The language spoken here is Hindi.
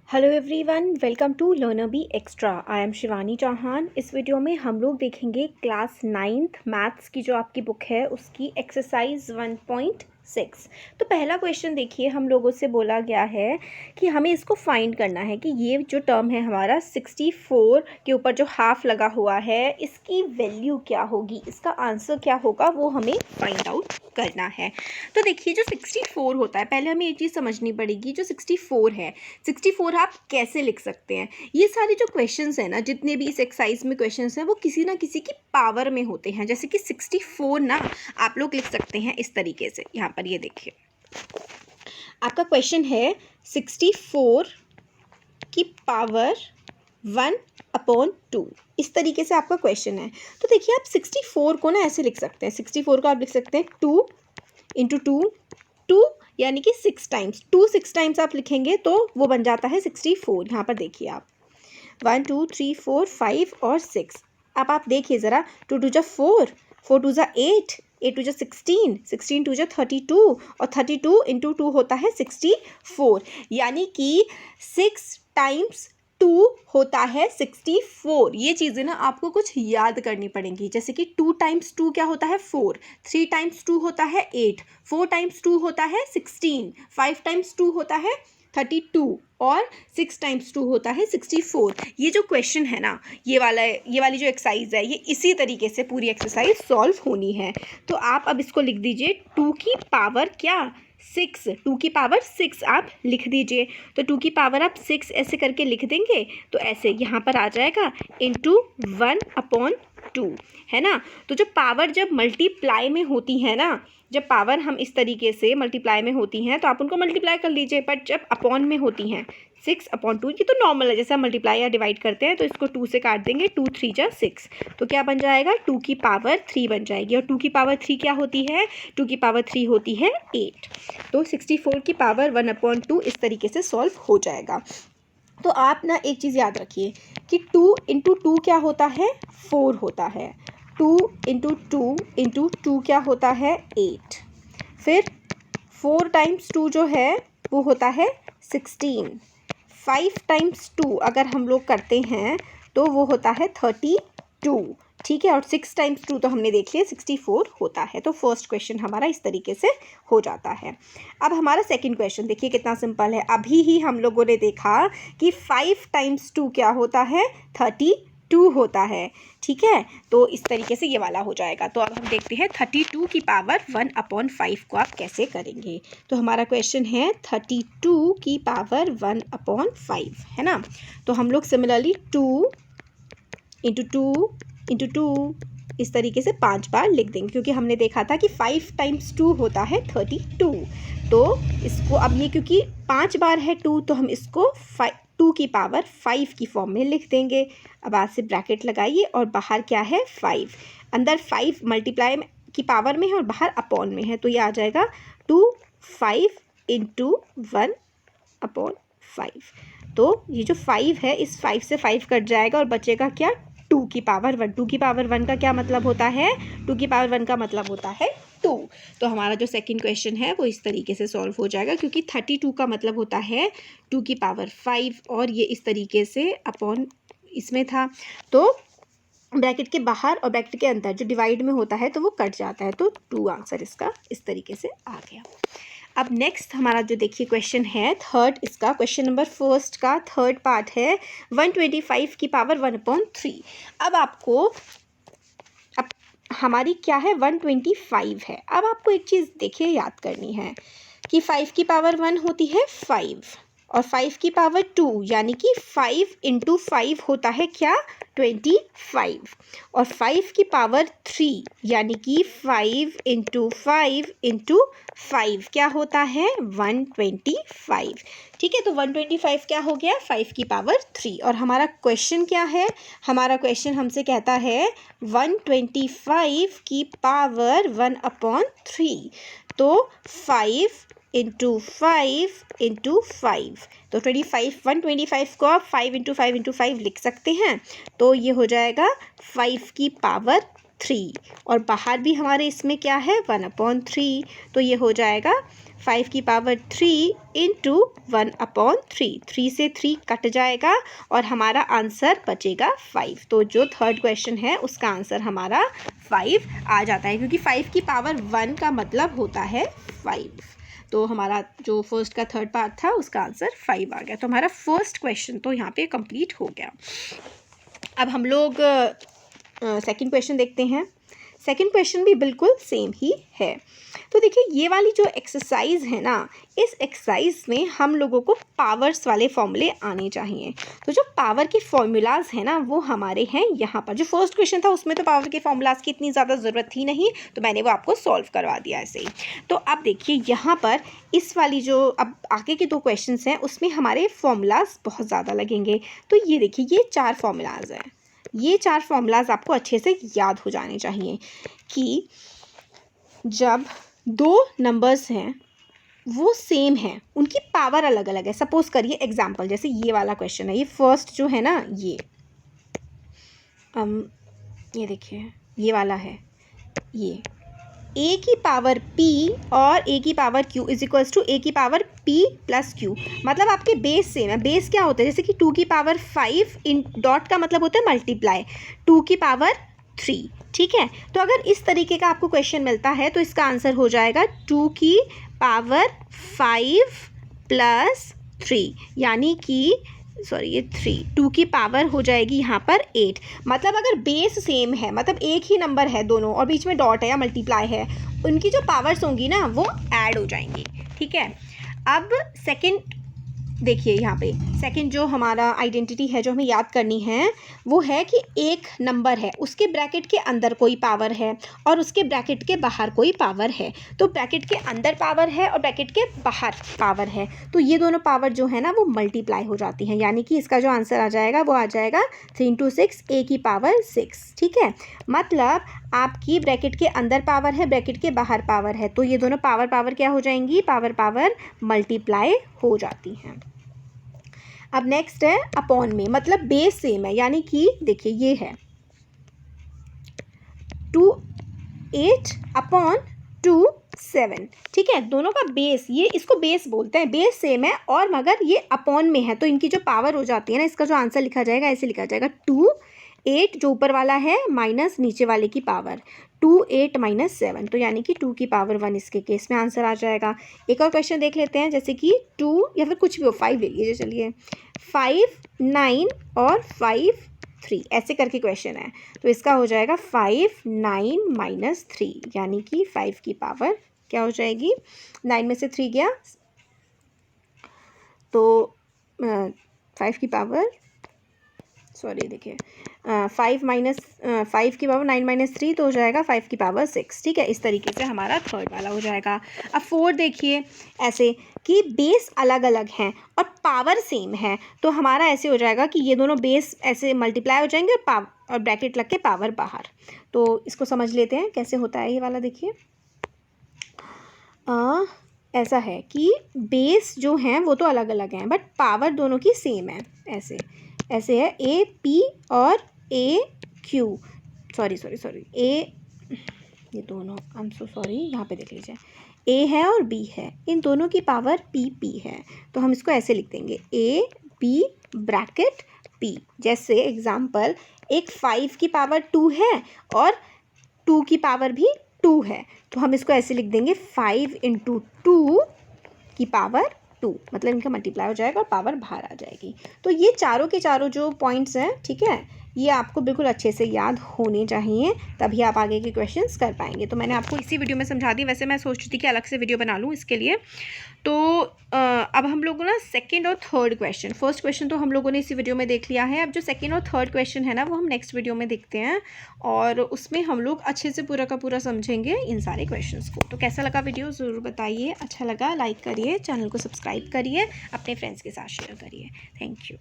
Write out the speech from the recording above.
Hello everyone, welcome to learner be extra. I am Shivani Chauhan. इस वीडियो में हम लोग देखेंगे क्लास 9th मैथ्स की जो आपकी बुक है उसकी एक्सरसाइज 1.6। तो पहला क्वेश्चन देखिए, हम लोगों से बोला गया है कि हमें इसको फाइंड करना है कि ये जो टर्म है हमारा 64 के ऊपर जो हाफ लगा हुआ है इसकी वैल्यू क्या होगी, इसका आंसर क्या होगा, वो हमें फाइंड आउट करना है। तो देखिए, जो 64 होता है, पहले हमें एक चीज़ समझनी पड़ेगी। जो 64 है, 64 आप कैसे लिख सकते हैं। ये सारे जो क्वेश्चंस हैं ना, जितने भी इस एक्सरसाइज में क्वेश्चंस हैं, वो किसी ना किसी की पावर में होते हैं। जैसे कि 64 ना आप लोग लिख सकते हैं इस तरीके से। यहाँ पर ये देखिए, आपका क्वेश्चन है 64 की पावर 1/2। इस तरीके से आपका क्वेश्चन है। तो देखिए, आप 64 को ना ऐसे लिख सकते हैं। 64 को आप लिख सकते हैं 2 × 2, 2 यानी कि 6 टाइम्स। 2 6 टाइम्स आप लिखेंगे तो वो बन जाता है 64। यहाँ पर देखिए आप 1 2 3 4 5 और 6। अब आप देखिए ज़रा, 2 2 जा 4, 4 2 जा 8, 8 2 जा 16, 16 2 जा 32 और 32 × 2 होता है 64। यानी कि 6 टाइम्स 2 होता है 64। ये चीज़ें ना आपको कुछ याद करनी पड़ेंगी। जैसे कि 2 टाइम्स 2 क्या होता है 4, 3 टाइम्स 2 होता है 8, 4 टाइम्स 2 होता है 16, 5 टाइम्स 2 होता है 32 और 6 टाइम्स 2 होता है 64। ये जो क्वेश्चन है ना, ये वाली जो एक्सरसाइज है, ये इसी तरीके से पूरी एक्सरसाइज सॉल्व होनी है। तो आप अब इसको लिख दीजिए 2 की पावर क्या 6, 2 की पावर 6 आप लिख दीजिए। तो 2 की पावर आप 6 ऐसे करके लिख देंगे तो ऐसे यहाँ पर आ जाएगा इंटू 1/2, है ना। तो जब पावर जब मल्टीप्लाई में होती है ना, जब पावर हम इस तरीके से मल्टीप्लाई में होती हैं तो आप उनको मल्टीप्लाई कर लीजिए। बट जब अपॉन में होती हैं 6/2, ये तो नॉर्मल है, जैसे हम मल्टीप्लाई या डिवाइड करते हैं तो इसको 2 से काट देंगे, 2 3 जा 6, तो क्या बन जाएगा 2 की पावर 3 बन जाएगी। और 2 की पावर 3 क्या होती है, 2 की पावर 3 होती है 8। तो 64 की पावर 1/2 इस तरीके से सॉल्व हो जाएगा। तो आप ना एक चीज़ याद रखिए कि 2 × 2 क्या होता है 4 होता है, 2 × 2 × 2 क्या होता है 8, फिर 4 टाइम्स 2 जो है वो होता है 16, 5 टाइम्स 2 अगर हम लोग करते हैं तो वो होता है 32, ठीक है। और 6 टाइम्स 2 तो हमने देख लिया 64 होता है। तो फर्स्ट क्वेश्चन हमारा इस तरीके से हो जाता है। अब हमारा सेकंड क्वेश्चन देखिए कितना सिंपल है। अभी ही हम लोगों ने देखा कि 5 टाइम्स 2 क्या होता है 32 होता है, ठीक है। तो इस तरीके से ये वाला हो जाएगा। तो अब हम देखते हैं 32 की पावर 1/5 को आप कैसे करेंगे। तो हमारा क्वेश्चन है 32 की पावर 1/5, है ना। तो हम लोग सिमिलरली 2 × 2 × 2 इस तरीके से 5 बार लिख देंगे, क्योंकि हमने देखा था कि 5 टाइम्स 2 होता है 32। तो इसको अब ये क्योंकि 5 बार है 2, तो हम इसको 2 की पावर 5 की फॉर्म में लिख देंगे। अब आज से ब्रैकेट लगाइए और बाहर क्या है 5, अंदर 5 मल्टीप्लाई की पावर में है और बाहर अपॉन में है, तो ये आ जाएगा 2 5 × 1/5। तो ये जो 5 है, इस 5 से 5 कट जाएगा और बचेगा क्या 2 की पावर 1। 2 की पावर 1 का क्या मतलब होता है, 2 की पावर 1 का मतलब होता है 2। तो हमारा जो सेकंड क्वेश्चन है वो इस तरीके से सॉल्व हो जाएगा, क्योंकि 32 का मतलब होता है 2 की पावर 5 और ये इस तरीके से अपॉन इसमें था। तो ब्रैकेट के बाहर और ब्रैकेट के अंदर जो डिवाइड में होता है तो वो कट जाता है। तो 2 आंसर इसका इस तरीके से आ गया। अब नेक्स्ट हमारा जो देखिए क्वेश्चन है थर्ड, इसका क्वेश्चन नंबर फर्स्ट का थर्ड पार्ट है 125 की पावर 1/3। अब आपको, अब हमारी क्या है 125 है। अब आपको एक चीज़ देखिए याद करनी है कि 5 की पावर 1 होती है 5 और 5 की पावर 2 यानी कि 5 × 5 होता है क्या 25 और 5 की पावर 3 यानी कि 5 × 5 × 5 क्या होता है 125, ठीक है। तो 125 क्या हो गया 5 की पावर 3। और हमारा क्वेश्चन क्या है, हमारा क्वेश्चन हमसे कहता है 125 की पावर 1/3। तो 5 × 5 × 5, तो 125 को आप 5 × 5 × 5 लिख सकते हैं। तो ये हो जाएगा 5 की पावर 3 और बाहर भी हमारे इसमें क्या है 1/3, तो ये हो जाएगा 5 की पावर 3 इंटू 1/3। 3 से 3 कट जाएगा और हमारा आंसर बचेगा 5। तो जो थर्ड क्वेश्चन है उसका आंसर हमारा 5 आ जाता है, क्योंकि 5 की पावर 1 का मतलब होता है 5। तो हमारा जो फर्स्ट का थर्ड पार्ट था उसका आंसर 5 आ गया। तो हमारा फर्स्ट क्वेश्चन तो यहाँ पे कंप्लीट हो गया। अब हम लोग सेकंड क्वेश्चन देखते हैं। सेकंड क्वेश्चन भी बिल्कुल सेम ही है। तो देखिए ये वाली जो एक्सरसाइज है ना, इस एक्सरसाइज में हम लोगों को पावर्स वाले फॉर्मूले आने चाहिए। तो जो पावर के फॉर्मूलाज हैं ना वो हमारे हैं यहाँ पर। जो फर्स्ट क्वेश्चन था उसमें तो पावर के फॉर्मूलाज की इतनी ज़्यादा ज़रूरत थी नहीं, तो मैंने वो आपको सॉल्व करवा दिया ऐसे ही। तो अब देखिए यहाँ पर इस वाली जो अब आगे के 2 क्वेश्चन हैं उसमें हमारे फॉर्मूलाज बहुत ज़्यादा लगेंगे। तो ये देखिए ये 4 फॉर्मूलाज हैं। ये 4 फॉर्मूलाज आपको अच्छे से याद हो जाने चाहिए कि जब 2 नंबर्स हैं वो सेम हैं, उनकी पावर अलग अलग है। सपोज करिए एग्जांपल जैसे ये वाला क्वेश्चन है, ये फर्स्ट जो है ना ये देखिए ये वाला है, ये a की पावर p और a की power q is equals to a की पावर p प्लस q। मतलब आपके बेस सेम है। बेस क्या होता है, जैसे कि 2 की पावर 5 इन डॉट का मतलब होता है मल्टीप्लाई 2 की पावर 3, ठीक है। तो अगर इस तरीके का आपको क्वेश्चन मिलता है तो इसका आंसर हो जाएगा 2 की पावर 5 प्लस 3, यानी कि सॉरी ये 2 की पावर हो जाएगी यहाँ पर 8। मतलब अगर बेस सेम है, मतलब एक ही नंबर है दोनों और बीच में डॉट है या मल्टीप्लाई है, उनकी जो पावर्स होंगी ना वो ऐड हो जाएंगी, ठीक है। अब सेकंड देखिए यहाँ पे सेकंड जो हमारा आइडेंटिटी है जो हमें याद करनी है वो है कि एक नंबर है, उसके ब्रैकेट के अंदर कोई पावर है और उसके ब्रैकेट के बाहर कोई पावर है। तो ब्रैकेट के अंदर पावर है और ब्रैकेट के बाहर पावर है, तो ये दोनों पावर जो है ना वो मल्टीप्लाई हो जाती हैं, यानी कि इसका जो आंसर आ जाएगा वो आ जाएगा 3 × 6 a की पावर 6, ठीक है। मतलब आपकी ब्रैकेट के अंदर पावर है, ब्रैकेट के बाहर पावर है, तो ये दोनों पावर क्या हो जाएंगी, पावर मल्टीप्लाई हो जाती हैं। अब नेक्स्ट है अपॉन में, मतलब बेस सेम है, यानी कि देखिए ये है 2/8/7, ठीक है। दोनों का बेस, ये इसको बेस बोलते हैं, बेस सेम है और मगर ये अपॉन में है, तो इनकी जो पावर हो जाती है ना, इसका जो आंसर लिखा जाएगा ऐसे लिखा जाएगा 2/8 जो ऊपर वाला है माइनस नीचे वाले की पावर 2/8 - 7, तो यानी कि 2 की पावर 1 इसके केस में आंसर आ जाएगा। एक और क्वेश्चन देख लेते हैं, जैसे कि 2 या फिर कुछ भी हो 5 ले लीजिए, चलिए 5 9 और 5 3 ऐसे करके क्वेश्चन है, तो इसका हो जाएगा 5 9 - 3, यानी कि 5 की पावर क्या हो जाएगी, 9 में से 3 गया तो 5 की पावर सॉरी देखिए 5 की पावर 9 - 3 तो हो जाएगा 5 की पावर 6, ठीक है। इस तरीके से हमारा थर्ड वाला हो जाएगा। अब फोर्थ देखिए ऐसे कि बेस अलग अलग हैं और पावर सेम है, तो हमारा ऐसे हो जाएगा कि ये दोनों बेस ऐसे मल्टीप्लाई हो जाएंगे और ब्रैकेट लग के पावर बाहर। तो इसको समझ लेते हैं कैसे होता है ये वाला। देखिए ऐसा है कि बेस जो हैं वो तो अलग अलग हैं बट पावर दोनों की सेम है। ऐसे है ए पी और ए क्यू, सॉरी ए, ये दोनों आई एम सो सॉरी, यहाँ पे देख लीजिए ए है और बी है, इन दोनों की पावर पी है, तो हम इसको ऐसे लिख देंगे ए बी ब्रैकेट पी। जैसे एग्जांपल एक 5 की पावर 2 है और 2 की पावर भी 2 है, तो हम इसको ऐसे लिख देंगे 5 × 2 की पावर 2, मतलब इनका मल्टीप्लाई हो जाएगा और पावर बाहर आ जाएगी। तो ये चारों के चारों जो पॉइंट्स हैं, ठीक है, ये आपको बिल्कुल अच्छे से याद होने चाहिए, तभी आप आगे के क्वेश्चंस कर पाएंगे। तो मैंने आपको इसी वीडियो में समझा दी, वैसे मैं सोच रही थी कि अलग से वीडियो बना लूँ इसके लिए। तो अब हम लोगों ना सेकंड और थर्ड क्वेश्चन, फर्स्ट क्वेश्चन तो हम लोगों ने इसी वीडियो में देख लिया है, अब जो सेकंड और थर्ड क्वेश्चन है ना वो हम नेक्स्ट वीडियो में देखते हैं और उसमें हम लोग अच्छे से पूरा का पूरा समझेंगे इन सारे क्वेश्चंस को। तो कैसा लगा वीडियो ज़रूर बताइए, अच्छा लगा लाइक करिए, चैनल को सब्सक्राइब करिए, अपने फ्रेंड्स के साथ शेयर करिए। Thank you.